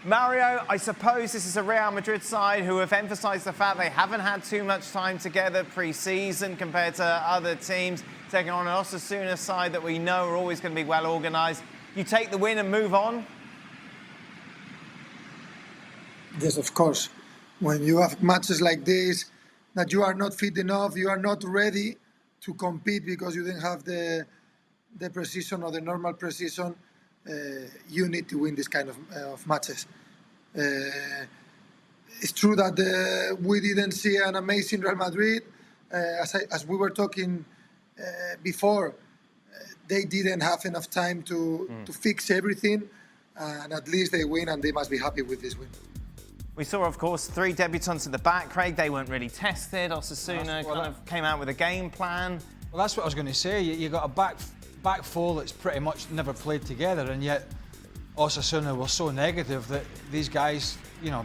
Mario, I suppose this is a Real Madrid side who have emphasised the fact they haven't had too much time together pre-season compared to other teams, taking on an Osasuna side that we know are always going to be well organised. You take the win and move on? Yes, of course. When you have matches like this, that you are not fit enough, you are not ready to compete because you didn't have the precision or the normal precision, you need to win this kind of matches. It's true that we didn't see an amazing Real Madrid. As we were talking before, they didn't have enough time to fix everything, and at least they win, and they must be happy with this win. We saw, of course, 3 debutants at the back, Craig. They weren't really tested. Osasuna kind of came out with a game plan. Well, that's what I was going to say. You got a back four that's pretty much never played together, and yet Osasuna were so negative that these guys,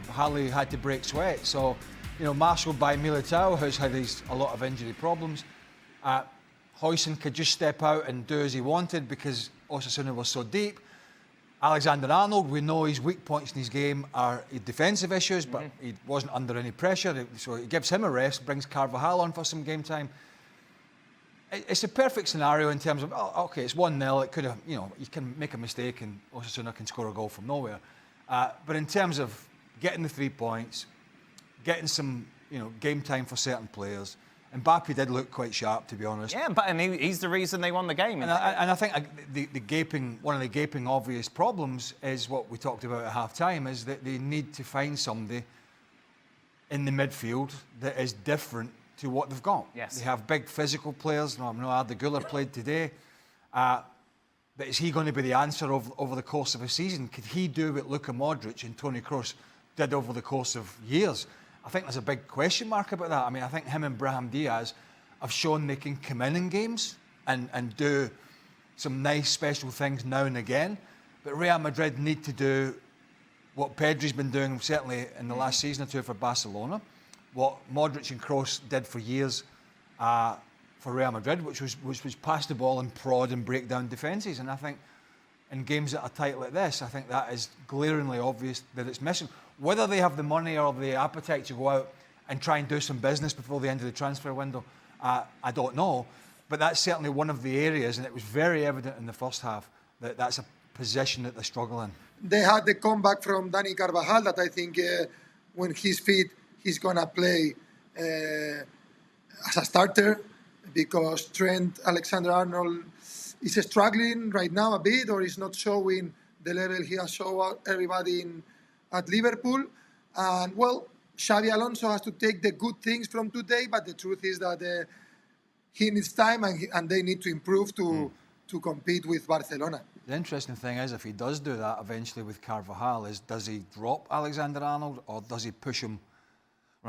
hardly had to break sweat. So, marshalled by Militao, who's had a lot of injury problems. Huijsen could just step out and do as he wanted because Osasuna was so deep. Alexander-Arnold, we know his weak points in his game are defensive issues, but he wasn't under any pressure, so it gives him a rest, brings Carvajal on for some game time. It's a perfect scenario in terms of, okay, it's 1-0, it could have, you can make a mistake and Osasuna can score a goal from nowhere. But in terms of getting the 3 points, getting some, game time for certain players, Mbappe did look quite sharp, to be honest. Yeah, and he's the reason they won the game. And I think one of the gaping obvious problems is what we talked about at half-time, is that they need to find somebody in the midfield that is different to what they've got. Yes. They have big physical players. I know Arda Güler played today. But is he going to be the answer over the course of a season? Could he do what Luka Modric and Toni Kroos did over the course of years? I think there's a big question mark about that. I mean, I think him and Brahim Diaz have shown they can come in games and do some nice special things now and again. But Real Madrid need to do what Pedri's been doing, certainly in the last season or two for Barcelona, what Modric and Kroos did for years for Real Madrid, which was pass the ball and prod and break down defences. And I think in games that are tight like this, I think that is glaringly obvious that it's missing. Whether they have the money or the appetite to go out and try and do some business before the end of the transfer window, I don't know. But that's certainly one of the areas, and it was very evident in the first half, that that's a position that they struggle in. They had the comeback from Dani Carvajal that I think when he's fit, he's going to play as a starter, because Trent Alexander-Arnold is struggling right now a bit, or is not showing the level he has shown everybody at Liverpool. And well, Xabi Alonso has to take the good things from today, but the truth is that he needs time, and they need to improve to compete with Barcelona. The interesting thing is, if he does do that eventually with Carvajal, is does he drop Alexander-Arnold or does he push him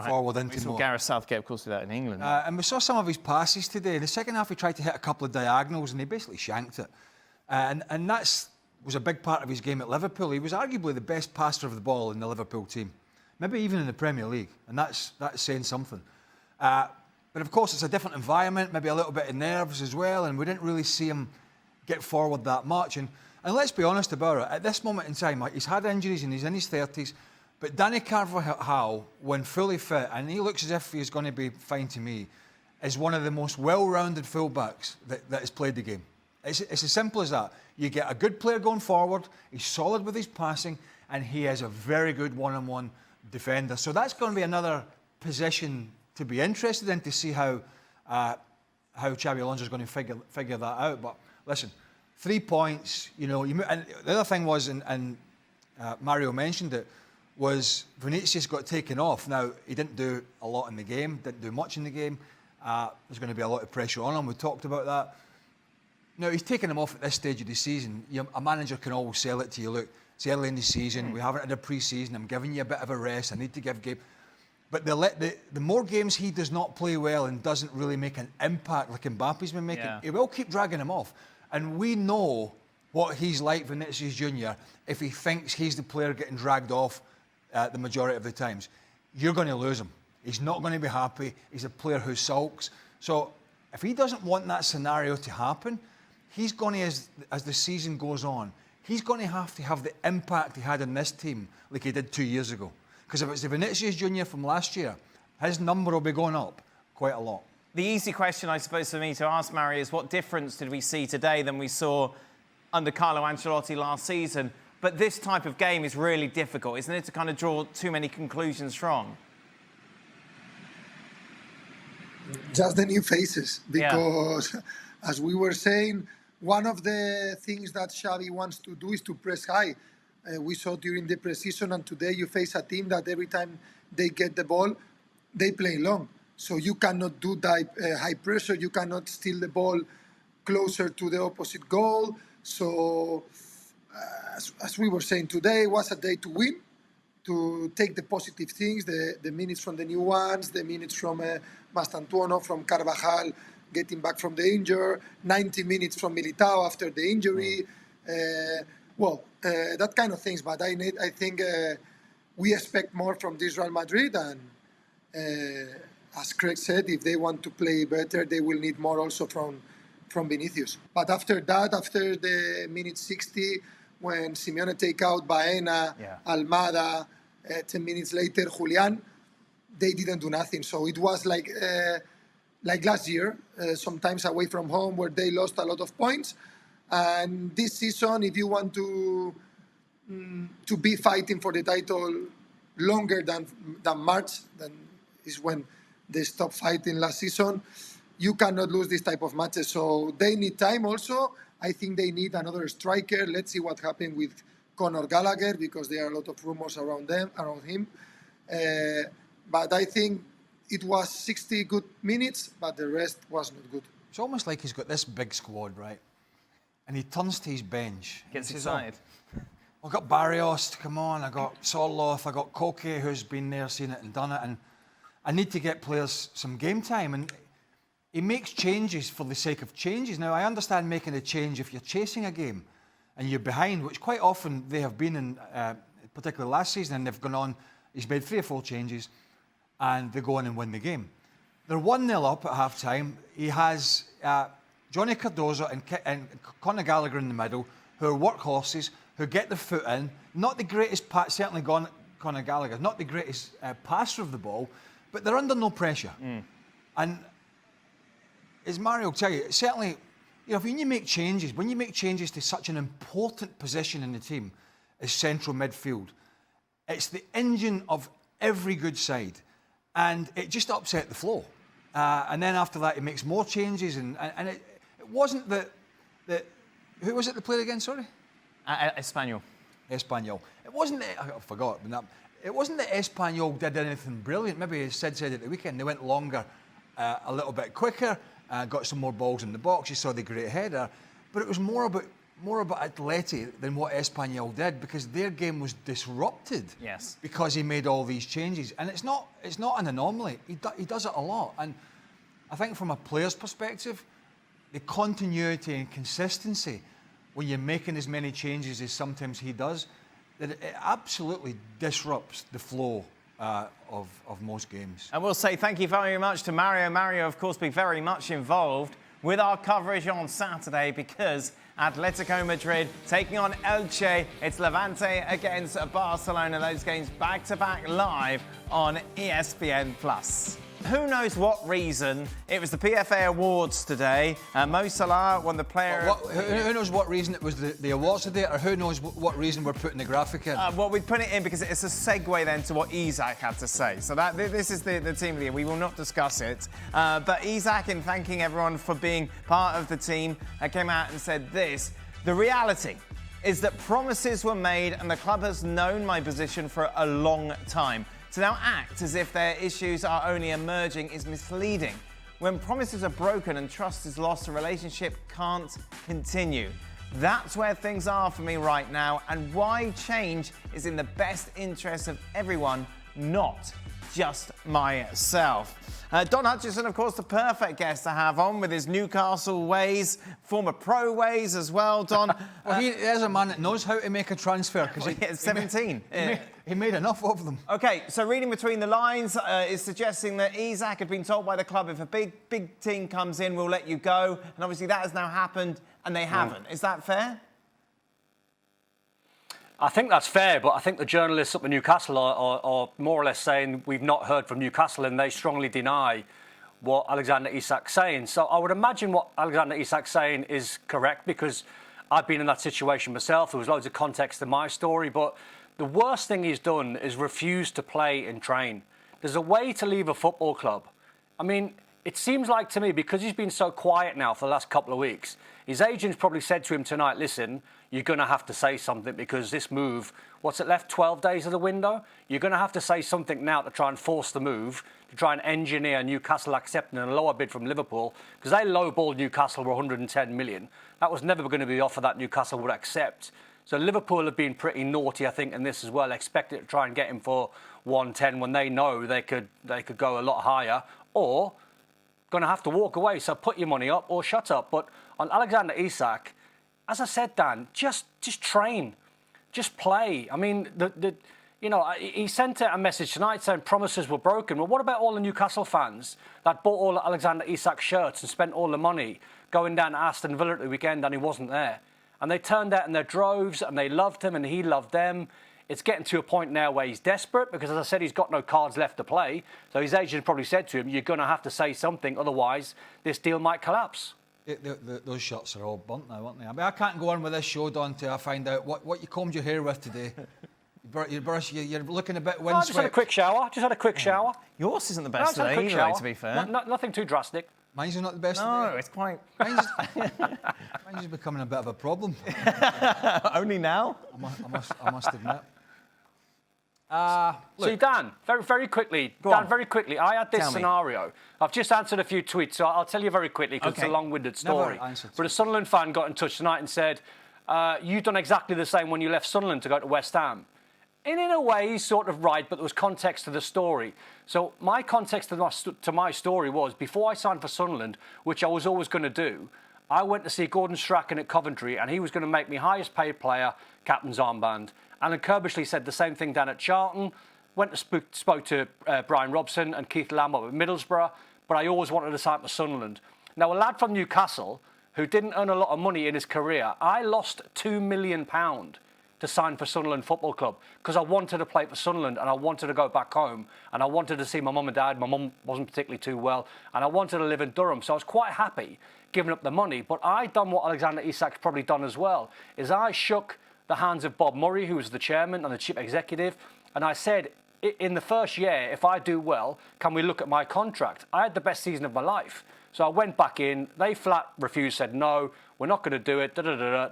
forward into more? We saw Gareth Southgate, of course, do that in England. And we saw some of his passes today. In the second half, he tried to hit a couple of diagonals and he basically shanked it. And that was a big part of his game at Liverpool. He was arguably the best passer of the ball in the Liverpool team, maybe even in the Premier League, and that's saying something. But of course, it's a different environment, maybe a little bit of nerves as well, and we didn't really see him get forward that much. And let's be honest about it, at this moment in time, he's had injuries and he's in his 30s, but Dani Carvajal, when fully fit, and he looks as if he's going to be fine to me, is one of the most well-rounded fullbacks that has played the game. It's as simple as that. You get a good player going forward, he's solid with his passing, and he is a very good one-on-one defender. So that's going to be another position to be interested in, to see how Xabi Alonso is going to figure that out. But listen, 3 points, and the other thing was, and Mario mentioned it, was Vinicius got taken off. Now, he didn't do a lot in the game, didn't do much in the game. There's going to be a lot of pressure on him. We talked about that. Now, he's taken him off at this stage of the season. A manager can always sell it to you. Look, it's early in the season. We haven't had a pre-season. I'm giving you a bit of a rest. I need to give Gabe. But the more games he does not play well and doesn't really make an impact like Mbappe's been making, he will keep dragging him off. And we know what he's like, Vinicius Junior, if he thinks he's the player getting dragged off the majority of the times. You're going to lose him. He's not going to be happy. He's a player who sulks. So if he doesn't want that scenario to happen, he's going to, as the season goes on, he's going to have the impact he had in this team like he did 2 years ago. Because if it's the Vinicius Junior from last year, his number will be going up quite a lot. The easy question, I suppose, for me to ask, Mary, is what difference did we see today than we saw under Carlo Ancelotti last season? But this type of game is really difficult, isn't it, to kind of draw too many conclusions from? Just the new faces, because as we were saying, one of the things that Xavi wants to do is to press high. We saw during the preseason, and today you face a team that every time they get the ball, they play long. So you cannot do that high pressure. You cannot steal the ball closer to the opposite goal. So as we were saying today, was a day to win, to take the positive things, the minutes from the new ones, the minutes from Mastantuono, from Carvajal getting back from the injury, 90 minutes from Militao after the injury. That kind of things. But I think we expect more from this Real Madrid, and as Craig said, if they want to play better, they will need more also from Vinicius. But after that, after the minute 60, when Simeone take out Baena, Almada, 10 minutes later, Julian, they didn't do nothing. So it was like last year, sometimes away from home, where they lost a lot of points. And this season, if you want to be fighting for the title longer than March, then is when they stopped fighting last season, you cannot lose this type of matches. So they need time also. I think they need another striker. Let's see what happens with Conor Gallagher, because there are a lot of rumors around him. But I think it was 60 good minutes, but the rest was not good. It's almost like he's got this big squad, right? And he turns to his bench. Gets excited. I've got Barrios to come on, I got Soloth, I got Koke, who's been there, seen it and done it, and I need to get players some game time. And he makes changes for the sake of changes. Now, I understand making a change if you're chasing a game and you're behind, which quite often they have been in, particularly last season, and they've gone on, he's made 3 or 4 changes, and they go on and win the game. They're 1-0 up at half-time. He has Johnny Cardozo and Conor Gallagher in the middle, who are workhorses, who get their foot in. Not the greatest, certainly Conor Gallagher, not the greatest passer of the ball, but they're under no pressure. And as Mario will tell you, certainly, you know, when you make changes to such an important position in the team as central midfield, it's the engine of every good side, and it just upset the flow. And then after that, he makes more changes, and it wasn't that who was it that played again? Sorry, Espanyol. Espanyol. It wasn't that, I forgot. It wasn't that Espanyol did anything brilliant. Maybe as Sid said at the weekend, they went longer, a little bit quicker, got some more balls in the box. You saw the great header, but it was more about Atleti than what Espanyol did, because their game was disrupted. Yes. Because he made all these changes, and it's not an anomaly. He does it a lot, and I think from a player's perspective, the continuity and consistency when you're making as many changes as sometimes he does, that it absolutely disrupts the flow of most games. And we'll say thank you very much to Mario. Mario, of course, be very much involved with our coverage on Saturday, because Atletico Madrid taking on Elche. It's Levante against Barcelona. Those games back-to-back live on ESPN+. Who knows what reason? It was the PFA Awards today. Mo Salah won the player... Who knows what reason it was the awards today, or who knows what reason we're putting the graphic in? Well, we put it in because it's a segue then to what Isak had to say. So this is the team of the year. We will not discuss it. But Isak, in thanking everyone for being part of the team, came out and said this: the reality is that promises were made and the club has known my position for a long time. To now act as if their issues are only emerging is misleading. When promises are broken and trust is lost, a relationship can't continue. That's where things are for me right now, and why change is in the best interest of everyone, not just myself. Don Hutchison, of course, the perfect guest to have on with his Newcastle ways, former pro ways as well, Don. Well, there's a man that knows how to make a transfer, because he 17. He made enough of them. OK, so reading between the lines is suggesting that Isak had been told by the club, if a big team comes in, we'll let you go. And obviously that has now happened, and they haven't. Is that fair? I think that's fair, but I think the journalists up at Newcastle are more or less saying we've not heard from Newcastle, and they strongly deny what Alexander Isak's saying. So I would imagine what Alexander Isak's saying is correct, because I've been in that situation myself. There was loads of context to my story, but the worst thing he's done is refuse to play and train. There's a way to leave a football club. I mean, it seems like to me, because he's been so quiet now for the last couple of weeks, his agent's probably said to him tonight, listen, you're going to have to say something, because this move, what's it left, 12 days of the window? You're going to have to say something now to try and force the move, to try and engineer Newcastle accepting a lower bid from Liverpool, because they lowballed Newcastle for 110 million. That was never going to be the offer that Newcastle would accept. So Liverpool have been pretty naughty, I think, in this as well, expected to try and get him for 110 when they know they could go a lot higher, or going to have to walk away. So put your money up or shut up. But on Alexander Isak, as I said, Dan, just train, just play. I mean, he sent out a message tonight saying promises were broken. Well, what about all the Newcastle fans that bought all the Alexander Isak shirts and spent all the money going down to Aston Villa at the weekend and he wasn't there? And they turned out in their droves and they loved him and he loved them. It's getting to a point now where he's desperate because, as I said, he's got no cards left to play. So his agent probably said to him, you're going to have to say something, otherwise this deal might collapse. Those shirts are all burnt now, aren't they? I mean, I can't go on with this show, Don, till I find out what you combed your hair with today. You're looking a bit windswept. I just had a quick shower. Yours isn't the best today either, to be fair. Nothing too drastic. Mine's not the best. No, today. it's quite... Mine's becoming a bit of a problem. Only now? I must admit. See, Dan, very quickly. Very quickly. I had this scenario. I've just answered a few tweets, so I'll tell you very quickly because it's a long-winded story. But a Sunderland fan got in touch tonight and said, you've done exactly the same when you left Sunderland to go to West Ham. And in a way, he's sort of right, but there was context to the story. So my context to my story was, before I signed for Sunderland, which I was always going to do, I went to see Gordon Strachan at Coventry, and he was going to make me highest paid player, captain's armband. Alan Kirbishley said the same thing down at Charlton. Went to spoke to Brian Robson and Keith Lambert at Middlesbrough, but I always wanted to sign for Sunderland. Now, a lad from Newcastle who didn't earn a lot of money in his career, I lost £2 million to sign for Sunderland Football Club because I wanted to play for Sunderland and I wanted to go back home and I wanted to see my mum and dad. My mum wasn't particularly too well and I wanted to live in Durham. So I was quite happy giving up the money. But I done what Alexander Isak's probably done as well, is I shook the hands of Bob Murray, who was the chairman and the chief executive, and I said, in the first year, if I do well, can we look at my contract? I had the best season of my life. So I went back in, they flat refused, said, no, we're not going to do it,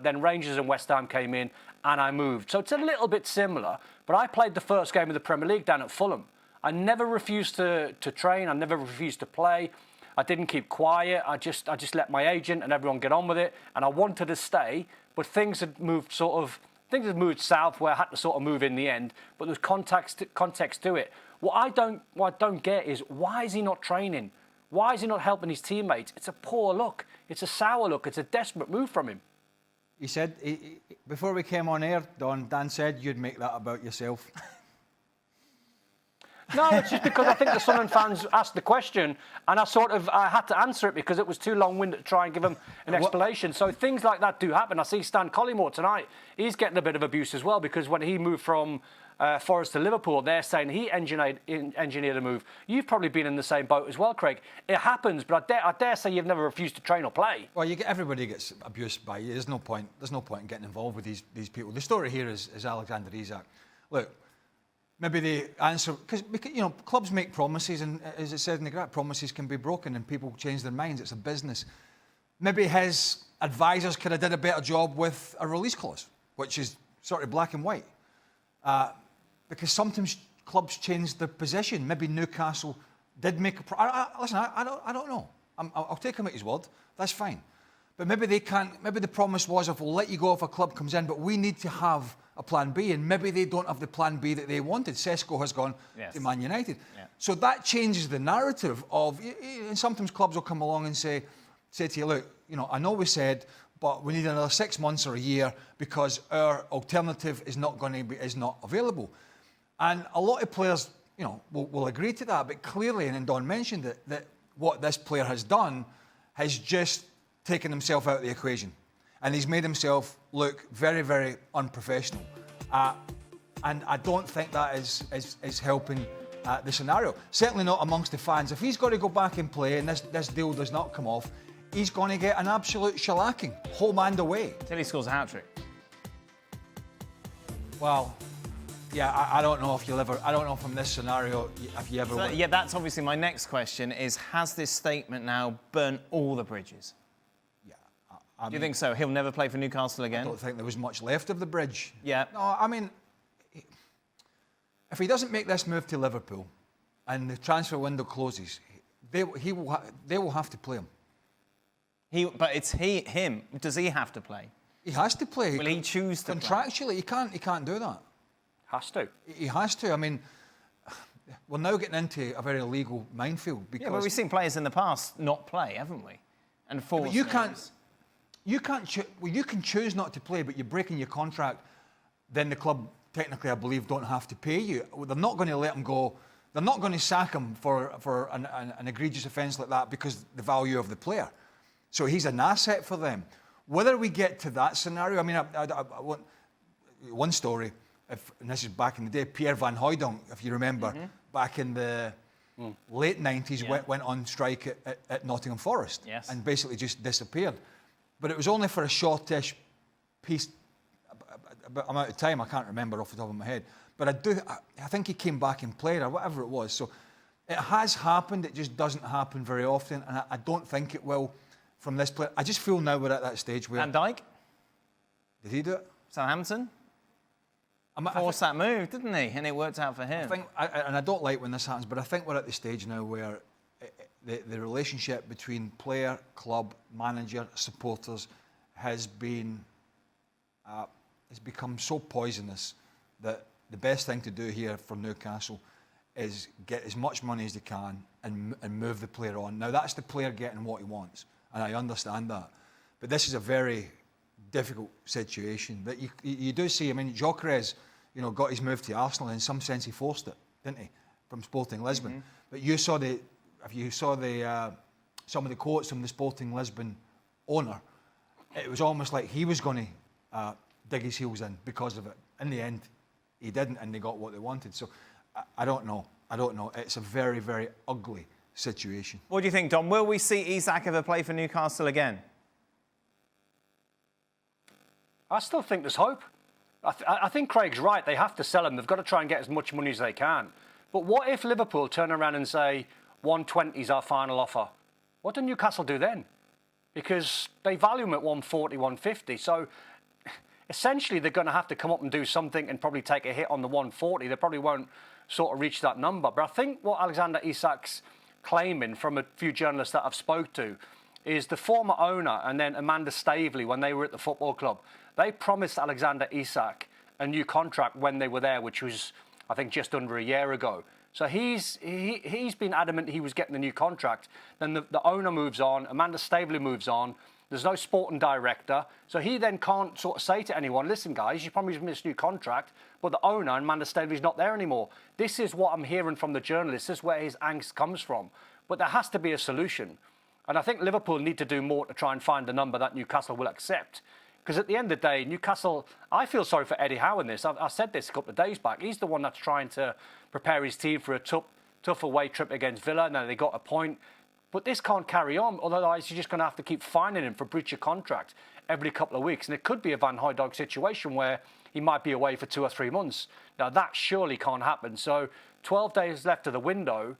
Then Rangers and West Ham came in, and I moved. So it's a little bit similar, but I played the first game of the Premier League down at Fulham. I never refused to train, I never refused to play. I didn't keep quiet, I just let my agent and everyone get on with it, and I wanted to stay, but things had moved south where I had to sort of move in the end, but there was context to it. What I don't get is, why is he not training? Why is he not helping his teammates? It's a poor look. It's a sour look. It's a desperate move from him. He said, before we came on air, Dan said you'd make that about yourself. No, it's just because I think the Sunderland fans asked the question and I had to answer it because it was too long-winded to try and give them an explanation. So things like that do happen. I see Stan Collymore tonight. He's getting a bit of abuse as well because when he moved from Forest to Liverpool, they're saying he engineered a move. You've probably been in the same boat as well, Craig. It happens, but I dare say you've never refused to train or play. Well, everybody gets abused by you. There's no point in getting involved with these people. The story here is Alexander Isak. Look, maybe the answer, because clubs make promises, and as it said in the graph, promises can be broken and people change their minds. It's a business. Maybe his advisors could have did a better job with a release clause, which is sort of black and white. Because sometimes clubs change their position. Maybe Newcastle did make listen, I don't know. I'll take him at his word. That's fine. But maybe they can't. Maybe the promise was, if we'll let you go if a club comes in, but we need to have a plan B, and maybe they don't have the plan B that they wanted. Sesko has gone to Man United. Yeah. So that changes the narrative of, and sometimes clubs will come along and say to you, look, I know we said, but we need another 6 months or a year because our alternative is not available. And a lot of players, will agree to that, but clearly, and Don mentioned it, that what this player has done has just taken himself out of the equation. And he's made himself look very, very unprofessional. And I don't think that is helping the scenario. Certainly not amongst the fans. If he's got to go back and play and this deal does not come off, he's going to get an absolute shellacking, home and away. Till he scores a hat-trick. Well, yeah, I don't know if you'll ever. I don't know from this scenario if you ever. So, yeah, that's obviously my next question: is has this statement now burnt all the bridges? Yeah, do you think so? He'll never play for Newcastle again? I don't think there was much left of the bridge. Yeah. No, I mean, if he doesn't make this move to Liverpool, and the transfer window closes, they will have to play him. But it's him. Does he have to play? He has to play. Will he choose to contractually? Play? He can't do that. Has to. He has to. I mean, we're now getting into a very illegal minefield because. Yeah, but we've seen players in the past not play, haven't we? And force. You can't. You can choose not to play, but you're breaking your contract. Then the club, technically, I believe, don't have to pay you. They're not going to let him go. They're not going to sack him for an egregious offence like that because the value of the player. So he's an asset for them. Whether we get to that scenario, I mean, I want one story. And this is back in the day, Pierre Van Hooijdonk, if you remember, back in the late 90s, went on strike at Nottingham Forest and basically just disappeared. But it was only for a shortish amount of time. I can't remember off the top of my head. But I think he came back and played or whatever it was. So it has happened. It just doesn't happen very often. And I don't think it will from this player. I just feel now we're at that stage where... Van Dijk? Did he do it? Southampton? Forced that move, didn't he? And it worked out for him. I don't like when this happens, but I think we're at the stage now where the relationship between player, club, manager, supporters has become so poisonous that the best thing to do here for Newcastle is get as much money as they can and move the player on. Now, that's the player getting what he wants, and I understand that. But this is a very difficult situation that you do see. I mean, Gyökeres, got his move to Arsenal. In some sense, he forced it, didn't he, from Sporting Lisbon? But you saw some of the quotes from the Sporting Lisbon owner, it was almost like he was going to dig his heels in because of it. In the end, he didn't, and they got what they wanted. So I don't know. It's a very, very ugly situation. What do you think, Dom? Will we see Isak ever play for Newcastle again? I still think there's hope. I think Craig's right. They have to sell him. They've got to try and get as much money as they can. But what if Liverpool turn around and say, 120 is our final offer? What do Newcastle do then? Because they value him at 140, 150. So essentially, they're going to have to come up and do something and probably take a hit on the 140. They probably won't sort of reach that number. But I think what Alexander Isak's claiming from a few journalists that I've spoke to is the former owner and then Amanda Staveley, when they were at the football club, they promised Alexander Isak a new contract when they were there, which was, I think, just under a year ago. So he's been adamant he was getting the new contract. Then the owner moves on, Amanda Staveley moves on. There's no sporting director. So he then can't sort of say to anyone, listen, guys, you promised me this new contract, but the owner, Amanda Staveley's not there anymore. This is what I'm hearing from the journalists. This is where his angst comes from. But there has to be a solution. And I think Liverpool need to do more to try and find a number that Newcastle will accept. Because at the end of the day, Newcastle, I feel sorry for Eddie Howe in this. I said this a couple of days back. He's the one that's trying to prepare his team for a tough away trip against Villa. Now, they got a point. But this can't carry on. Otherwise, you're just going to have to keep fining him for breach of contract every couple of weeks. And it could be a Van Hooijdonk situation where he might be away for 2 or 3 months. Now, that surely can't happen. So 12 days left of the window.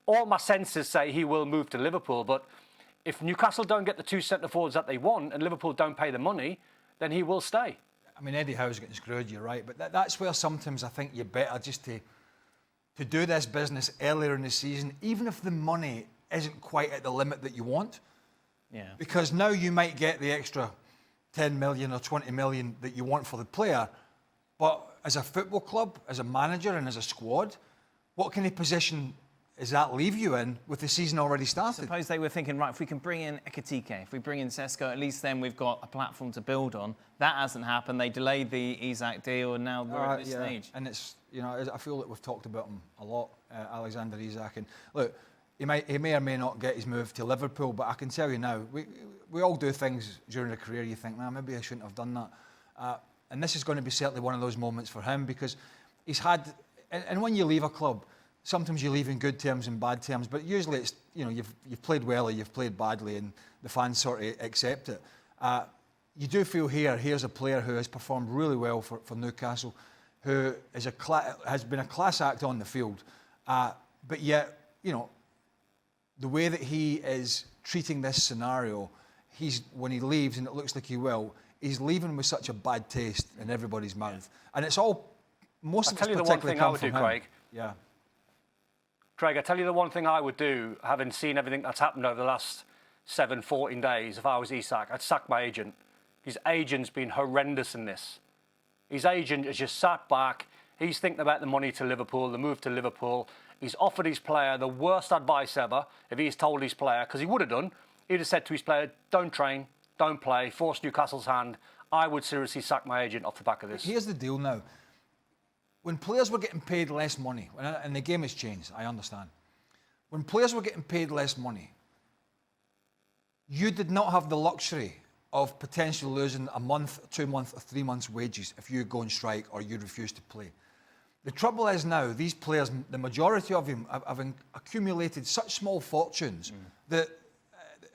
All my senses say he will move to Liverpool, but if Newcastle don't get the 2 centre-forwards that they want and Liverpool don't pay the money, then he will stay. I mean, Eddie Howe's getting screwed, you're right, but that's where sometimes I think you're better just to do this business earlier in the season, even if the money isn't quite at the limit that you want. Yeah. Because now you might get the extra 10 million or 20 million that you want for the player, but as a football club, as a manager and as a squad, what kind of position does that leave you in with the season already started? Suppose they were thinking, right, if we can bring in Ekitike, if we bring in Sesko, at least then we've got a platform to build on. That hasn't happened. They delayed the Isak deal, and now we're at this stage. And it's, I feel that we've talked about him a lot, Alexander Isak. And look, he may or may not get his move to Liverpool, but I can tell you now, we all do things during a career. You think, maybe I shouldn't have done that. And this is going to be certainly one of those moments for him, because he's had, and when you leave a club, sometimes you leave in good terms and bad terms, but usually it's, you know, you've played well or you've played badly, and the fans sort of accept it. You do feel here's a player who has performed really well for Newcastle, who is has been a class act on the field, but yet, you know, the way that he is treating this scenario, when he leaves, and it looks like he will, he's leaving with such a bad taste in everybody's mouth, and it's all most of it's particularly come from him. I'll tell you the one thing I would do, Craig. Yeah. Craig, I tell you the one thing I would do, having seen everything that's happened over the last 14 days, if I was Isak, I'd sack my agent. His agent's been horrendous in this. His agent has just sat back. He's thinking about the money to Liverpool, the move to Liverpool. He's offered his player the worst advice ever. If he's told his player, because he would have done, he'd have said to his player, don't train, don't play, force Newcastle's hand. I would seriously sack my agent off the back of this. Here's the deal now. When players were getting paid less money, and the game has changed, I understand. When players were getting paid less money, you did not have the luxury of potentially losing a month, 2 months, or 3 months' wages if you go on strike or you refuse to play. The trouble is now, these players, the majority of them, have accumulated such small fortunes that,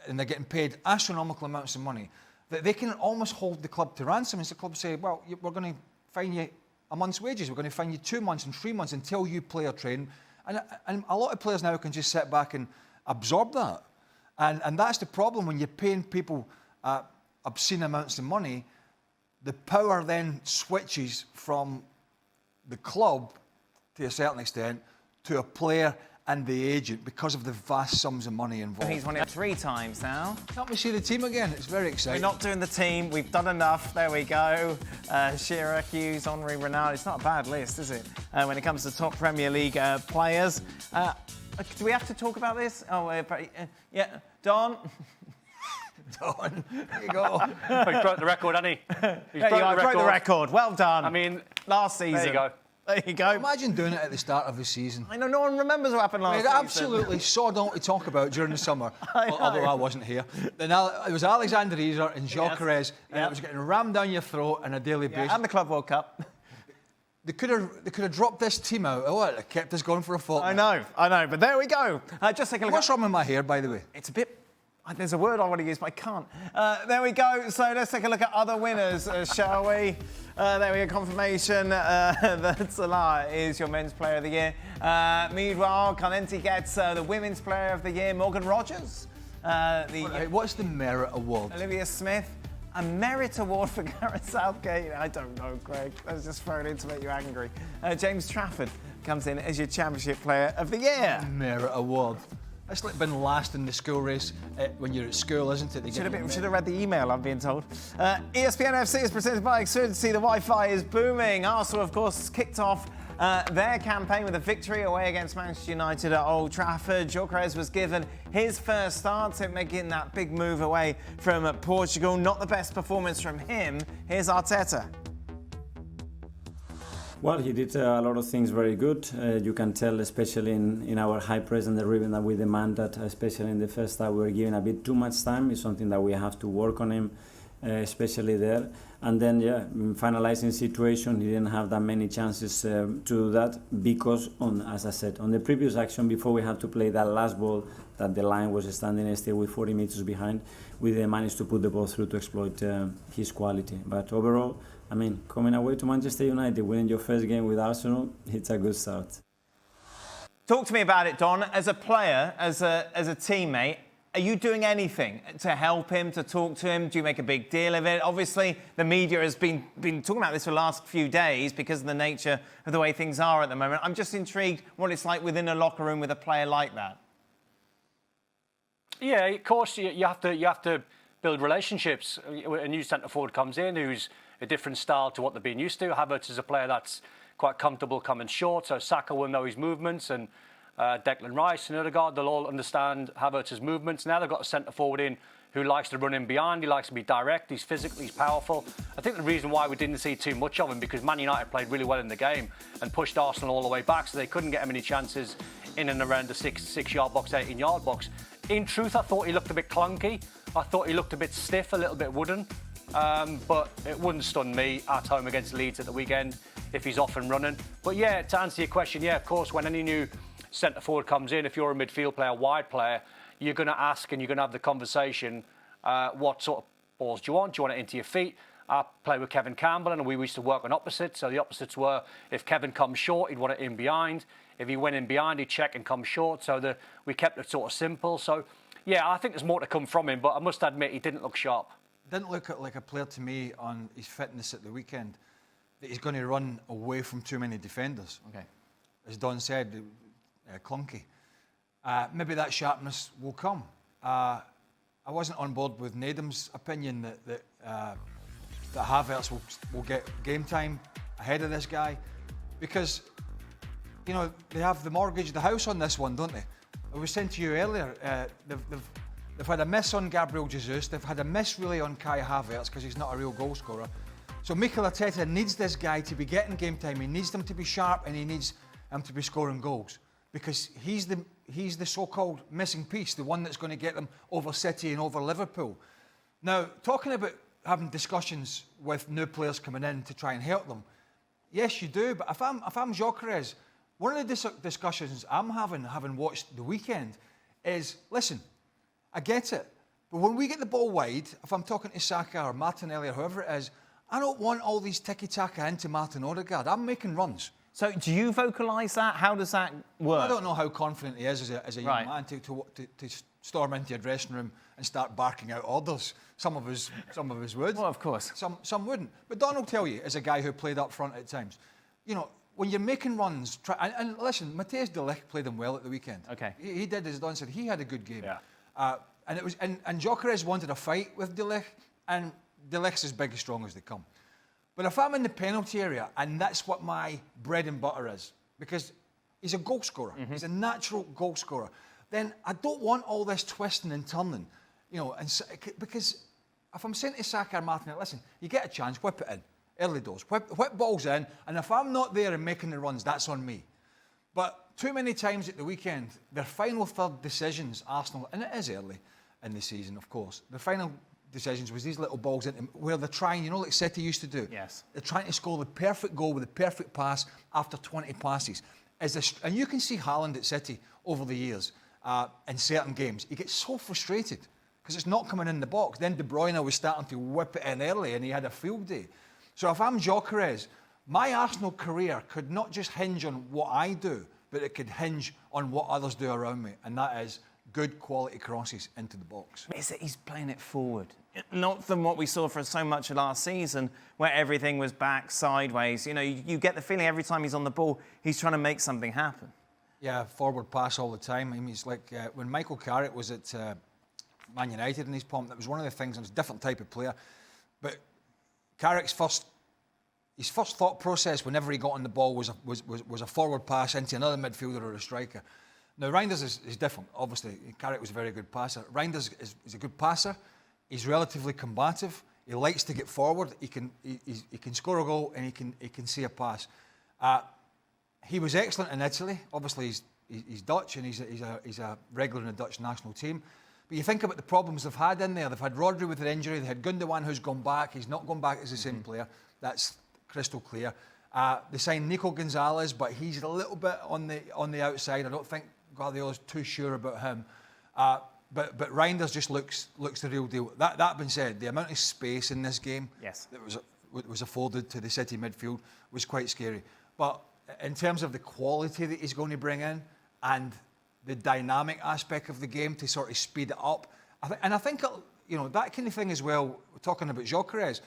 and they're getting paid astronomical amounts of money, that they can almost hold the club to ransom. As the club say, well, we're going to fine you a month's wages, we're going to fine you 2 months and 3 months until you play or train. And a lot of players now can just sit back and absorb that. And that's the problem when you're paying people obscene amounts of money. The power then switches from the club, to a certain extent, to a player and the agent because of the vast sums of money involved. He's won it 3 times now. Can't we see the team again? It's very exciting. We're not doing the team. We've done enough. There we go. Shearer, Hughes, Henry, Ronaldo. It's not a bad list, is it? When it comes to top Premier League players. Do we have to talk about this? Oh, yeah. Don? Don, there you go. He broke the record, hasn't he? Broke the record. Well done. I mean, last season. There you go. There you go. Imagine doing it at the start of the season. I know no one remembers what happened last season. Absolutely sod all to talk about during the summer, although I wasn't here. Then it was Alexander Isak and Gyökeres, and it was getting rammed down your throat on a daily basis. And the Club World Cup. They could have dropped this team out. Oh, it kept us going for a fortnight. I know, but there we go. Just take a look. What's wrong with my hair, by the way? It's a bit... There's a word I want to use, but I can't. There we go. So let's take a look at other winners, shall we? There we go. Confirmation that Salah is your Men's Player of the Year. Meanwhile, Calenti gets the Women's Player of the Year. Morgan Rogers. What's the Merit Award? Olivia Smith. A Merit Award for Gareth Southgate. I don't know, Greg. That's just thrown in to make you angry. James Trafford comes in as your Championship Player of the Year. Merit Award. That's like being last in the school race when you're at school, isn't it? Should have read the email, I'm being told. ESPN FC is presented by Xfinity. The Wi-Fi is booming. Arsenal, of course, kicked off their campaign with a victory away against Manchester United at Old Trafford. Gyökeres was given his first start, making that big move away from Portugal. Not the best performance from him. Here's Arteta. Well, he did a lot of things very good. You can tell, especially in our high press and the rhythm that we demand, that especially in the first half we were given a bit too much time. It's something that we have to work on him, especially there. And then, in finalizing situation, he didn't have that many chances to do that because, as I said, on the previous action, before we had to play that last ball, that the line was standing still with 40 meters behind, we then managed to put the ball through to exploit his quality. But overall, I mean, coming away to Manchester United, winning your first game with Arsenal, it's a good start. Talk to me about it, Don. As a player, as a teammate, are you doing anything to help him, to talk to him? Do you make a big deal of it? Obviously, the media has been talking about this for the last few days because of the nature of the way things are at the moment. I'm just intrigued what it's like within a locker room with a player like that. Yeah, of course, you have to build relationships. A new centre forward comes in who's a different style to what they've been used to. Havertz is a player that's quite comfortable coming short, so Saka will know his movements, and Declan Rice and Odegaard, they'll all understand Havertz's movements. Now they've got a centre forward in who likes to run in behind, he likes to be direct, he's physical, he's powerful. I think the reason why we didn't see too much of him, because Man United played really well in the game and pushed Arsenal all the way back, so they couldn't get him any chances in and around the 6-yard box, 18-yard box. In truth, I thought he looked a bit clunky. I thought he looked a bit stiff, a little bit wooden. but it wouldn't stun me at home against Leeds at the weekend if he's off and running. But yeah, to answer your question, yeah, of course, when any new centre forward comes in, if you're a midfield player, wide player, you're going to ask and you're going to have the conversation, what sort of balls do you want? Do you want it into your feet? I play with Kevin Campbell and we used to work on opposites. So the opposites were, if Kevin comes short, he'd want it in behind. If he went in behind, he'd check and come short. So we kept it sort of simple. So yeah, I think there's more to come from him, but I must admit he didn't look sharp. Didn't look like a player to me on his fitness at the weekend that he's going to run away from too many defenders. Okay. As Don said, clunky. Maybe that sharpness will come. I wasn't on board with Nedum's opinion that Havertz will get game time ahead of this guy, because you know they have the mortgage, the house on this one, don't they? I was saying to you earlier, they've had a miss on Gabriel Jesus, they've had a miss really on Kai Havertz because he's not a real goal scorer. So Mikel Arteta needs this guy to be getting game time, he needs them to be sharp and he needs them to be scoring goals, because he's the so-called missing piece, the one that's going to get them over City and over Liverpool. Now, talking about having discussions with new players coming in to try and help them, yes, you do, but if I'm Gyökeres, one of the discussions I'm having watched the weekend is, listen, I get it, but when we get the ball wide, if I'm talking to Saka or Martinelli or whoever it is, I don't want all these tiki-taka into Martin Odegaard. I'm making runs. So do you vocalise that? How does that work? I don't know how confident he is as a young man to storm into your dressing room and start barking out orders. Some of us would. Well, of course. Some wouldn't. But Don will tell you, as a guy who played up front at times, you know, when you're making runs, and listen, Matthijs de Ligt played him well at the weekend. Okay. He did, as Don said, he had a good game. Yeah. And Gyökeres wanted a fight with de Ligt, and de Ligt's as big and strong as they come. But if I'm in the penalty area, and that's what my bread and butter is, because he's a goal scorer, he's a natural goal scorer, then I don't want all this twisting and turning, you know, because if I'm saying to Saka or Martin, listen, you get a chance, whip it in, early doors, whip balls in, and if I'm not there and making the runs, that's on me. But too many times at the weekend, their final third decisions, Arsenal, and it is early in the season, of course, the final decisions was these little balls into where they're trying, you know, like City used to do. Yes. They're trying to score the perfect goal with the perfect pass after 20 passes. And you can see Haaland at City over the years in certain games. He gets so frustrated because it's not coming in the box. Then De Bruyne was starting to whip it in early and he had a field day. So if I'm Gyökeres, my Arsenal career could not just hinge on what I do, but it could hinge on what others do around me, and that is good quality crosses into the box. Is that he's playing it forward, not from what we saw for so much of last season, where everything was back sideways. You know, you get the feeling every time he's on the ball, he's trying to make something happen. Yeah, forward pass all the time. I mean, it's like when Michael Carrick was at Man United in his pomp, that was one of the things, and it was a different type of player. But Carrick's first thought process whenever he got on the ball was a forward pass into another midfielder or a striker. Now, Reinders is different, obviously. Carrick was a very good passer. Reinders is a good passer. He's relatively combative. He likes to get forward. He can score a goal and he can see a pass. He was excellent in Italy. Obviously, he's Dutch and he's a regular in the Dutch national team. But you think about the problems they've had in there. They've had Rodri with an injury. They had Gundogan who's gone back. He's not gone back as the same player. That's crystal clear. They signed Nico Gonzalez, but he's a little bit on the outside. I don't think Guardiola's too sure about him. But Reinders just looks the real deal. That being said, the amount of space in this game that was afforded to the City midfield was quite scary. But in terms of the quality that he's going to bring in and the dynamic aspect of the game to sort of speed it up, I think you know, that kind of thing as well. We're talking about Gyökeres.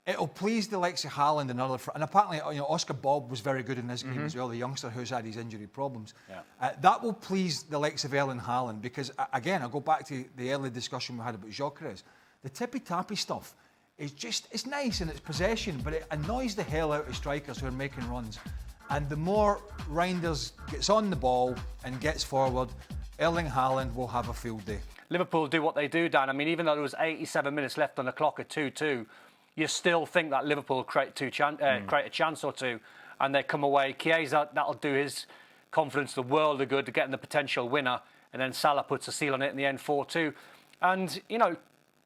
It'll please the likes of Haaland and other, and apparently, you know, Oscar Bob was very good in this game as well, the youngster who's had his injury problems. Yeah. That will please the likes of Erling Haaland because, again, I'll go back to the early discussion we had about Gyökeres. The tippy-tappy stuff is just, it's nice and it's possession, but it annoys the hell out of strikers who are making runs. And the more Reinders gets on the ball and gets forward, Erling Haaland will have a field day. Liverpool do what they do, Dan. I mean, even though there was 87 minutes left on the clock at 2-2, you still think that Liverpool create a chance or two, and they come away. Chiesa, that'll do his confidence the world of good to getting the potential winner, and then Salah puts a seal on it in the end, 4-2. And, you know,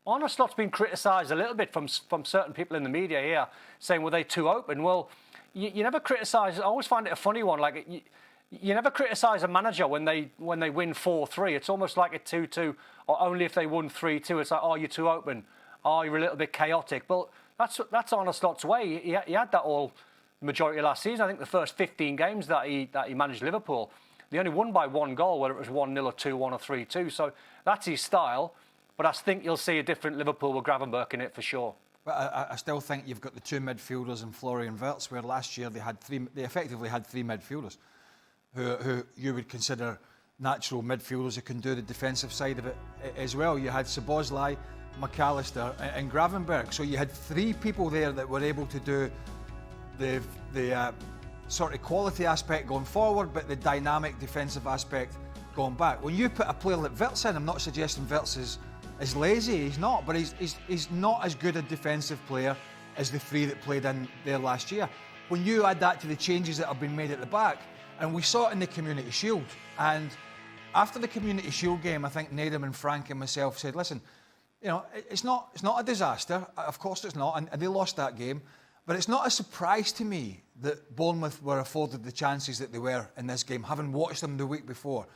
Arne Slot's been criticised a little bit from certain people in the media here, saying, were they too open? Well, you never criticise. I always find it a funny one. Like you never criticise a manager when they win 4-3. It's almost like a 2-2, or only if they won 3-2. It's like, oh, you're too open. Oh, you're a little bit chaotic. But that's Arne Slot's way. He had that all the majority of last season. I think the first 15 games that he managed Liverpool, they only won by 1 goal, whether it was 1-0 or 2-1 or 3-2. So that's his style. But I think you'll see a different Liverpool with Gravenberch in it for sure. But I still think you've got the 2 midfielders in Florian Wirtz, where last year they effectively had 3 midfielders who you would consider natural midfielders who can do the defensive side of it as well. You had Szoboszlai, McAllister and Gravenberch. So you had 3 people there that were able to do the sort of quality aspect going forward, but the dynamic defensive aspect going back. When you put a player like Wirtz in, I'm not suggesting Wirtz is lazy, he's not, but he's not as good a defensive player as the 3 that played in there last year. When you add that to the changes that have been made at the back, and we saw it in the Community Shield, and after the Community Shield game, I think Nedum and Frank and myself said, listen, you know, it's not a disaster, of course it's not, and they lost that game, but it's not a surprise to me that Bournemouth were afforded the chances that they were in this game, having watched them the week before.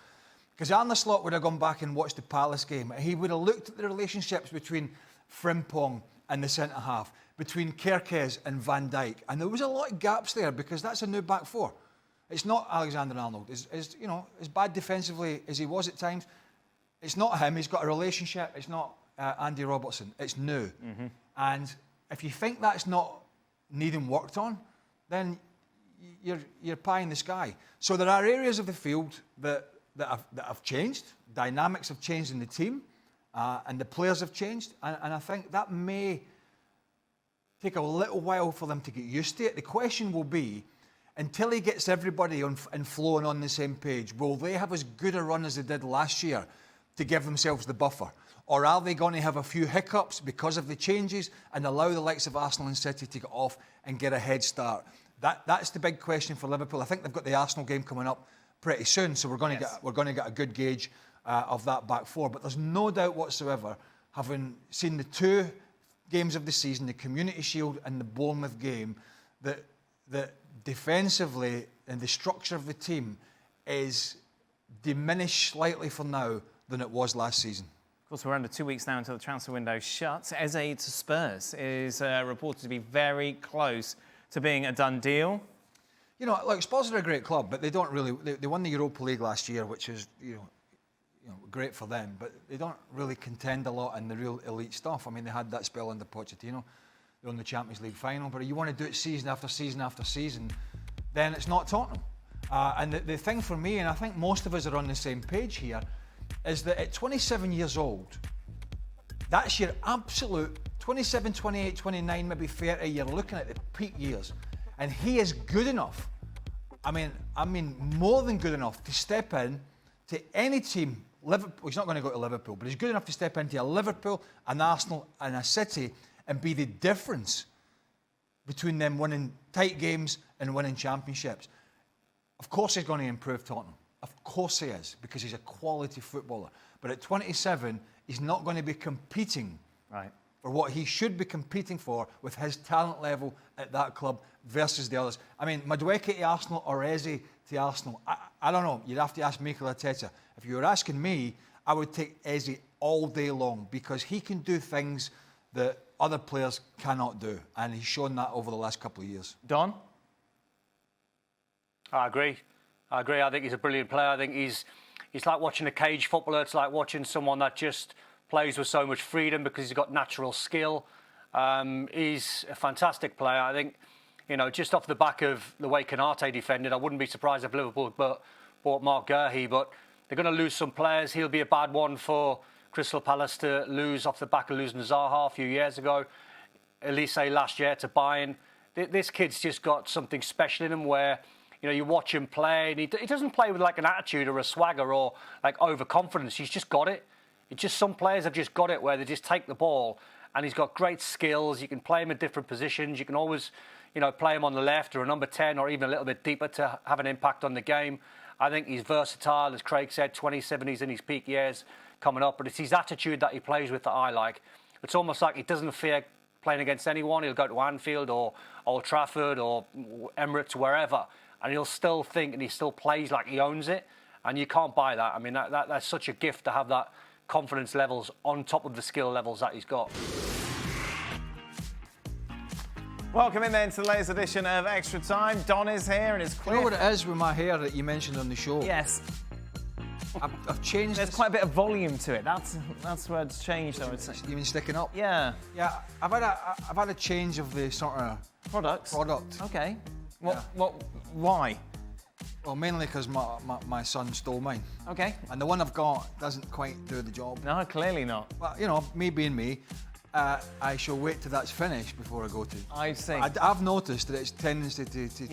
Because Arne Slot would have gone back and watched the Palace game. He would have looked at the relationships between Frimpong and the centre-half, between Kerkez and Van Dijk. And there was a lot of gaps there because that's a new back 4. It's not Alexander-Arnold. You know, as bad defensively as he was at times, it's not him. He's got a relationship. It's not Andy Robertson. It's new. Mm-hmm. And if you think that's not needing worked on, then you're pie in the sky. So there are areas of the field that have changed. Dynamics have changed in the team, and the players have changed. And I think that may take a little while for them to get used to it. The question will be, until he gets everybody and flowing on the same page, will they have as good a run as they did last year to give themselves the buffer? Or are they going to have a few hiccups because of the changes and allow the likes of Arsenal and City to get off and get a head start? That's the big question for Liverpool. I think they've got the Arsenal game coming up pretty soon, so we're going to get a good gauge of that back 4. But there's no doubt whatsoever, having seen the 2 games of the season, the Community Shield and the Bournemouth game, that defensively and the structure of the team is diminished slightly for now than it was last season. Of course, we're under 2 weeks now until the transfer window shuts. Eze to Spurs is reported to be very close to being a done deal. You know, look, Spurs are a great club, but they don't really. They won the Europa League last year, which is you know great for them. But they don't really contend a lot in the real elite stuff. I mean, they had that spell under Pochettino. They won the Champions League final, but you want to do it season after season after season, then it's not Tottenham. And the thing for me, and I think most of us are on the same page here, is that at 27 years old, that's your absolute 27, 28, 29, maybe 30. You're looking at the peak years, and he is good enough. I mean, more than good enough to step in to any team. Liverpool, he's not going to go to Liverpool, but he's good enough to step into a Liverpool, an Arsenal, and a City, and be the difference between them winning tight games and winning championships. Of course, he's going to improve Tottenham. Of course, he is, because he's a quality footballer. But at 27, he's not going to be competing for what he should be competing for with his talent level at that club versus the others. I mean, Madueke to Arsenal or Eze to Arsenal, I don't know. You'd have to ask Mikel Arteta. If you were asking me, I would take Eze all day long because he can do things that other players cannot do. And he's shown that over the last couple of years. Don? I agree. I think he's a brilliant player. I think he's like watching a cage footballer. It's like watching someone that just plays with so much freedom because he's got natural skill. He's a fantastic player. I think, you know, just off the back of the way Konate defended, I wouldn't be surprised if Liverpool bought Mark Guehi, but they're going to lose some players. He'll be a bad one for Crystal Palace to lose off the back of losing Zaha a few years ago. Elise last year to Bayern. This kid's just got something special in him where, you know, you watch him play and he doesn't play with like an attitude or a swagger or like overconfidence. He's just got it. It's just some players have just got it where they just take the ball and he's got great skills. You can play him in different positions. You can always, you know, play him on the left or a number 10 or even a little bit deeper to have an impact on the game. I think he's versatile, as Craig said, 27, he's in his peak years coming up. But it's his attitude that he plays with that I like. It's almost like he doesn't fear playing against anyone. He'll go to Anfield or Old Trafford or Emirates, wherever, and he'll still think and he still plays like he owns it. And you can't buy that. I mean, that's such a gift to have that confidence levels on top of the skill levels that he's got. Welcome in then to the latest edition of Extra Time. Don is here and it's clear. You know what it is with my hair that you mentioned on the show? Yes. I've changed. There's quite a bit of volume to it. That's where it's changed, I would say. You mean sticking up? Yeah. Yeah, I've had a change of the sort of product. Okay. Why? Well, mainly because my son stole mine. Okay. And the one I've got doesn't quite do the job. No, clearly not. Well, you know, me being me, I shall wait till that's finished before I go to. I see. I've noticed that it's tendency to stick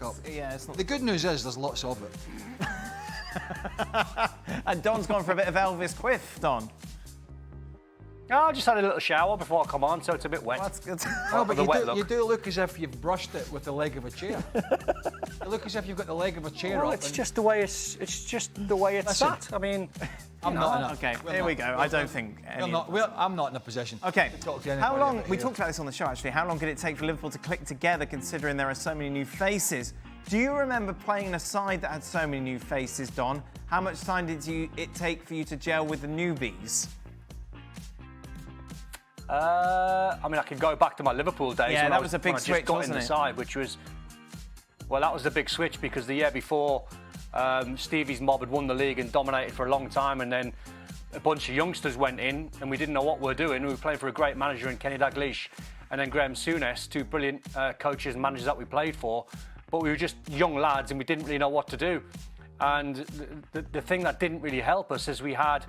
up. Yeah, it's not... The good news is there's lots of it. And Don's gone for a bit of Elvis quiff, Don. Oh, I just had a little shower before I come on, so it's a bit wet. Well, that's good. No, but you do look as if you've brushed it with the leg of a chair. You look as if you've got the leg of a chair well, up. it's just the way it's sat. I mean, I'm not. Okay, here we go. I don't think. I'm not in a position. Okay. To talk to anybody How long? about We here. talked about this on the show actually. How long did it take for Liverpool to click together, considering there are so many new faces? Do you remember playing in a side that had so many new faces, Don? How much time did it take for you to gel with the newbies? I mean, I can go back to my Liverpool days. Yeah, when that was a big when I just switch, got wasn't in the it? side, which was, well, that was the big switch because the year before, Stevie's mob had won the league and dominated for a long time, and then a bunch of youngsters went in, and we didn't know what we were doing. We were playing for a great manager in Kenny Dalglish and then Graham Souness, two brilliant coaches and managers that we played for, but we were just young lads and we didn't really know what to do. And the thing that didn't really help us is we had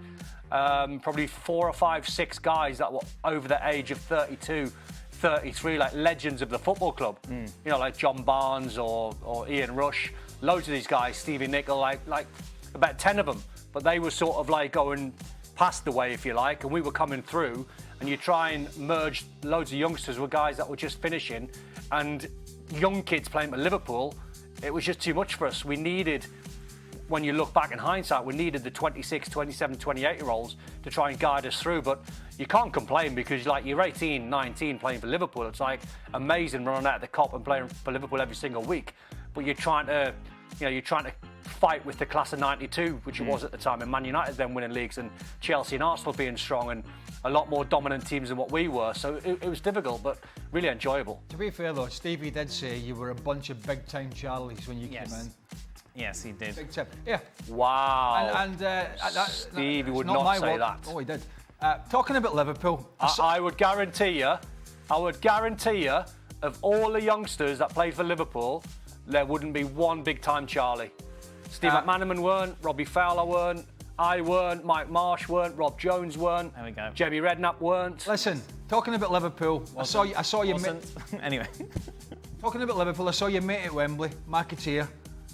probably 4 or 5, 6 guys that were over the age of 32, 33, like legends of the football club. You know, like John Barnes or Ian Rush. Loads of these guys, Stevie Nicol, like about 10 of them. But they were sort of like going past the way, if you like, and we were coming through. And you try and merge loads of youngsters with guys that were just finishing. And young kids playing for Liverpool, it was just too much for us. We needed... When you look back in hindsight, we needed the 26, 27, 28-year-olds to try and guide us through. But you can't complain because you're 18, 19 playing for Liverpool. It's like amazing running out of the Cop and playing for Liverpool every single week. But you're trying to fight with the class of 92, which it was at the time, and Man United then winning leagues and Chelsea and Arsenal being strong and a lot more dominant teams than what we were. So it was difficult, but really enjoyable. To be fair though, Stevie did say you were a bunch of big-time Charlies when you came in. Yes, he did. Big tip. Yeah. Wow. Stevie would not say that. Oh, he did. Talking about Liverpool, I would guarantee you, of all the youngsters that played for Liverpool, there wouldn't be one big-time Charlie. Steve McManaman weren't, Robbie Fowler weren't, I weren't, Mike Marsh weren't, Rob Jones weren't. There we go. Jamie Redknapp weren't. Listen, talking about Liverpool, I saw you. Anyway. Talking about Liverpool, I saw your mate at Wembley, McAteer.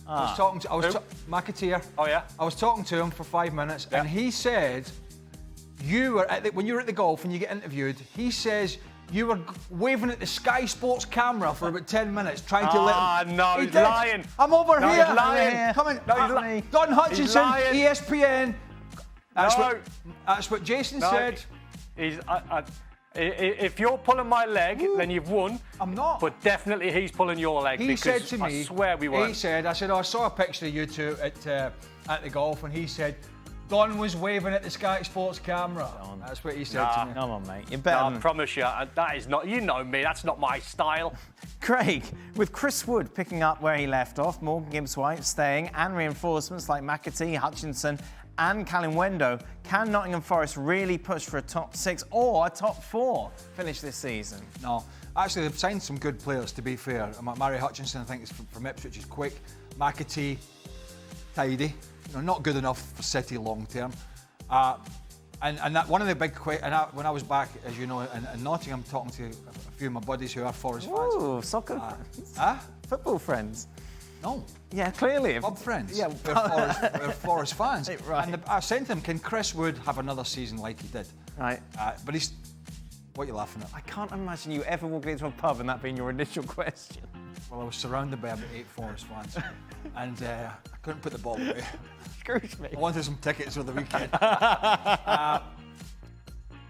McAteer. Oh yeah. I was talking to him for 5 minutes, and he said you were when you were at the golf and you get interviewed. He says you were waving at the Sky Sports camera for about 10 minutes, trying to let him... no, he's lying. I'm over here. He's lying. Come on. No, he's lying. Don Hutchinson, ESPN. No. That's what Jason said. If you're pulling my leg, then you've won. I'm not. But definitely he's pulling your leg. He said to me, I swear we weren't. He said, I saw a picture of you two at the golf, and he said, Don was waving at the Sky Sports camera. That's what he said to me. Come on, mate. You're better. I promise you, that is not. You know me. That's not my style. Craig, with Chris Wood picking up where he left off, Morgan Gibbs-White staying, and reinforcements like McAtee, Hutchinson, and Callum Wendo, can Nottingham Forest really push for a top 6 or a top 4 finish this season? No. Actually, they've signed some good players, to be fair. Murray Hutchinson, I think, is from Ipswich, is quick. McAtee, tidy. Not good enough for City long term. And that one of the big when I was back, as you know, in Nottingham, talking to a few of my buddies who are Forest fans. Ooh, soccer friends. Football friends. No. Yeah, clearly. Pub friends. Yeah. We're Forest fans. Right. And I said to him, can Chris Wood have another season like he did? Right. But he's... What are you laughing at? I can't imagine you ever walking into a pub and that being your initial question. Well, I was surrounded by about 8 Forest fans. And I couldn't put the ball away. Excuse me. I wanted some tickets for the weekend.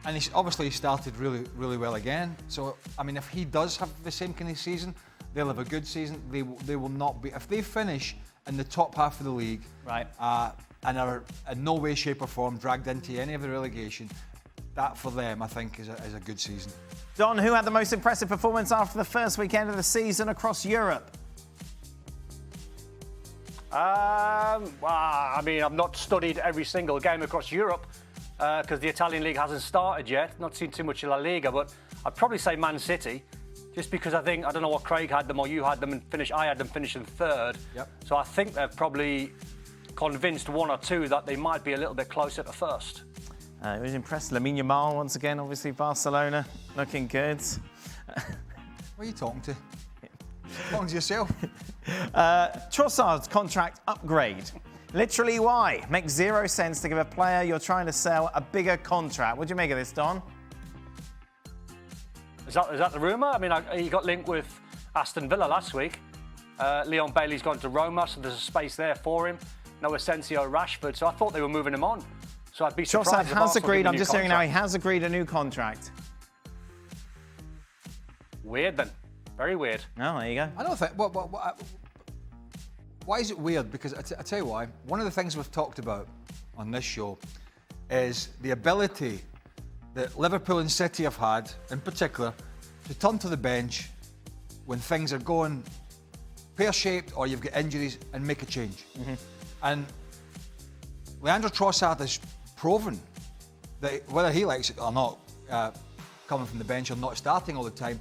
And he started really, really well again. So, I mean, if he does have the same kind of season, they'll have a good season. They will not be... If they finish in the top half of the league... Right. And are in no way, shape or form dragged into any of the relegation, that for them, I think, is a good season. Don, who had the most impressive performance after the first weekend of the season across Europe? Well, I mean, I've not studied every single game across Europe because the Italian league hasn't started yet. Not seen too much of La Liga, but I'd probably say Man City, just because I don't know what Craig had them or you had them and I had them finishing third. Yep. So I think they've probably convinced one or two that they might be a little bit closer to first. It was impressive. Lamine Yamal once again, obviously Barcelona, looking good. What are you talking to? Talking to yourself. Trossard's contract upgrade. Literally why? Makes zero sense to give a player you're trying to sell a bigger contract. What do you make of this, Don? Is that the rumour? I mean, he got linked with Aston Villa last week. Leon Bailey's gone to Roma, so there's a space there for him. No Asensio, Rashford, so I thought they were moving him on. So I'd be surprised Trossard has agreed, I'm just hearing now, he has agreed a new contract. Weird then. Very weird. Oh, there you go. I don't think... Why is it weird? Because I tell you why. One of the things we've talked about on this show is the ability that Liverpool and City have had, in particular, to turn to the bench when things are going pear-shaped or you've got injuries and make a change. Mm-hmm. And Leandro Trossard has proven that whether he likes it or not, coming from the bench or not starting all the time,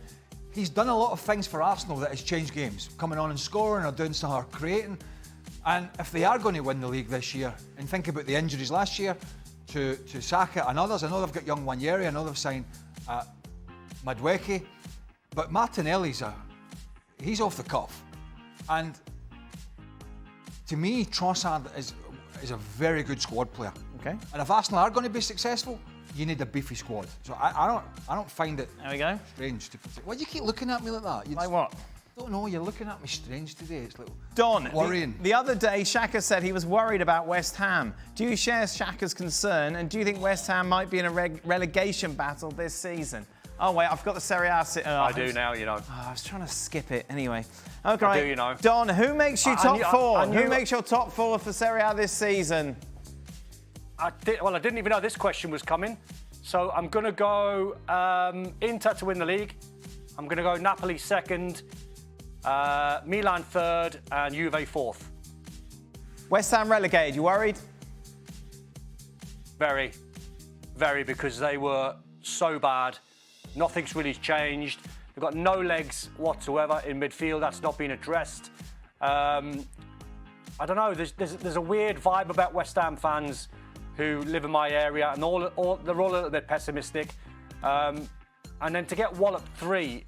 he's done a lot of things for Arsenal that has changed games, coming on and scoring or doing something or creating. And if they are going to win the league this year, and think about the injuries last year to Saka and others, I know they've got young Wanyeri, I know they've signed Madueke, but Martinelli's he's off the cuff. And to me, Trossard is a very good squad player. Okay. And if Arsenal are going to be successful, you need a beefy squad. So I don't find it there we go. strange to... Why do you keep looking at me like that? Like what? I don't know, you're looking at me strange today. It's like Don, worrying. The other day, Xhaka said he was worried about West Ham. Do you share Xhaka's concern, and do you think West Ham might be in a relegation battle this season? Oh, wait, I've got the Serie A... I do now, you know. Oh, I was trying to skip it anyway. Okay. I do, you know. Don, who makes you top four? Who makes your top four for Serie A this season? I didn't even know this question was coming. So I'm going to go Inter to win the league. I'm going to go Napoli second, Milan third, and Juve fourth. West Ham relegated, you worried? Very, very, because they were so bad. Nothing's really changed. They've got no legs whatsoever in midfield. That's not been addressed. I don't know. There's a weird vibe about West Ham fans who live in my area, and they're all a little bit pessimistic. And then to get walloped 3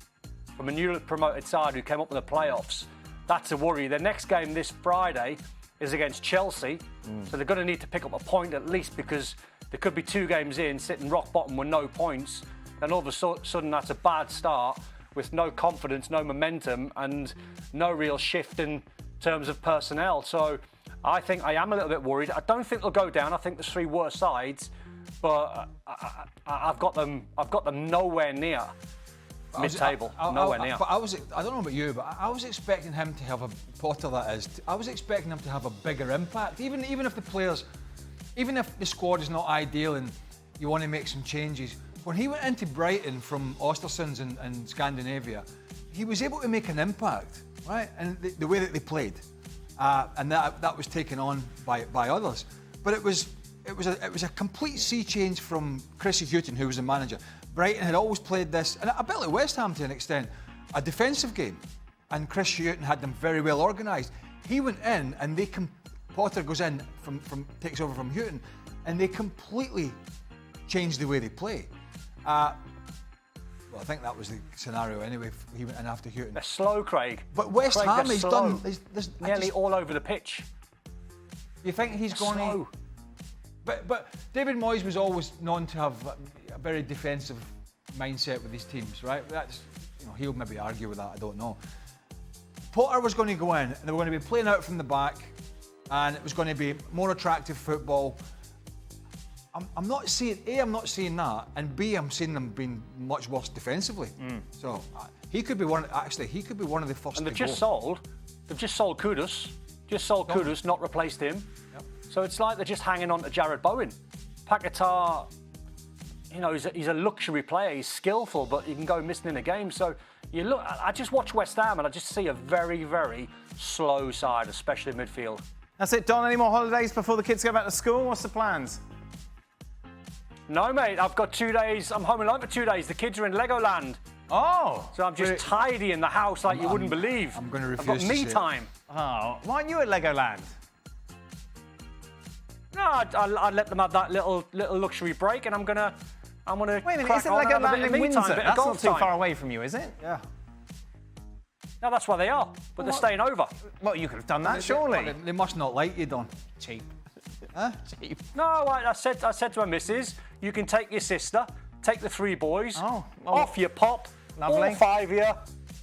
from a newly promoted side who came up with the playoffs, that's a worry. Their next game this Friday is against Chelsea, so they're going to need to pick up a point at least, because they could be 2 games in, sitting rock bottom with no points. Then all of a sudden that's a bad start with no confidence, no momentum, and no real shift in terms of personnel. So I think I am a little bit worried. I don't think they'll go down. I think there's 3 worse sides, but I've got them nowhere near mid-table. Nowhere near. But I don't know about you, but I was expecting him to have Potter, that is. I was expecting him to have a bigger impact, even if the players, even if the squad is not ideal and you want to make some changes. When he went into Brighton from Östersunds in Scandinavia, he was able to make an impact, right? And the way that they played, and that was taken on by others. But it was a complete sea change from Chris Hughton, who was the manager. Brighton had always played this, and a bit like West Ham to an extent, a defensive game, and Chris Hughton had them very well organised. He went in, and Potter goes in takes over from Hughton, and they completely changed the way they play. Well, I think that was the scenario anyway. He went in after Hughton. They're slow, Craig. But West Ham has done nearly all over the pitch. You think he's going to? But David Moyes was always known to have a very defensive mindset with his teams, right? That's, he'll maybe argue with that. I don't know. Potter was going to go in, and they were going to be playing out from the back, and it was going to be more attractive football. I'm not saying I'm not saying that, and B, I'm saying them being much worse defensively. So he could be one. Actually, he could be one of the first. And they've to just go. sold Kudus, Kudus, not replaced him. Yep. So it's like they're just hanging on to Jared Bowen. Paquetá, you know, he's a luxury player. He's skillful, but he can go missing in a game. So you look. I just watch West Ham, and I just see a very, very slow side, especially midfield. That's it, Don. Any more holidays before the kids go back to school? What's the plans? No, mate. I've got 2 days. I'm home alone for 2 days. The kids are in Legoland. Oh. So I'm just tidying the house like you wouldn't believe. I'm going to refuse. I've got me time. Oh, why aren't you at Legoland? No, I'd let them have that little luxury break, and I'm gonna. Wait a minute, crack isn't on and have a Legoland bit of in me time, Windsor? bit of That's not golf too time. far away from you, is it? Yeah. No, that's where they are, but they're staying over. Well, you could have done that, surely. They must not like you, Don. Cheap. Huh? Cheap. No, I said to my missus, you can take your sister, take the 3 boys, off you pop, Lovely. all 5 of you,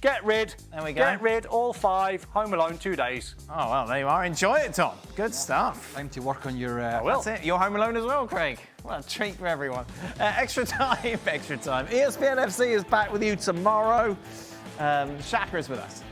get rid. There we go. Get rid, all 5, home alone 2 days. Oh, well, there you are. Enjoy it, Tom. Good stuff. Time to work on your. That's it. You're home alone as well, Craig. What a treat for everyone. Extra time, extra time. ESPN FC is back with you tomorrow. Shaka is with us.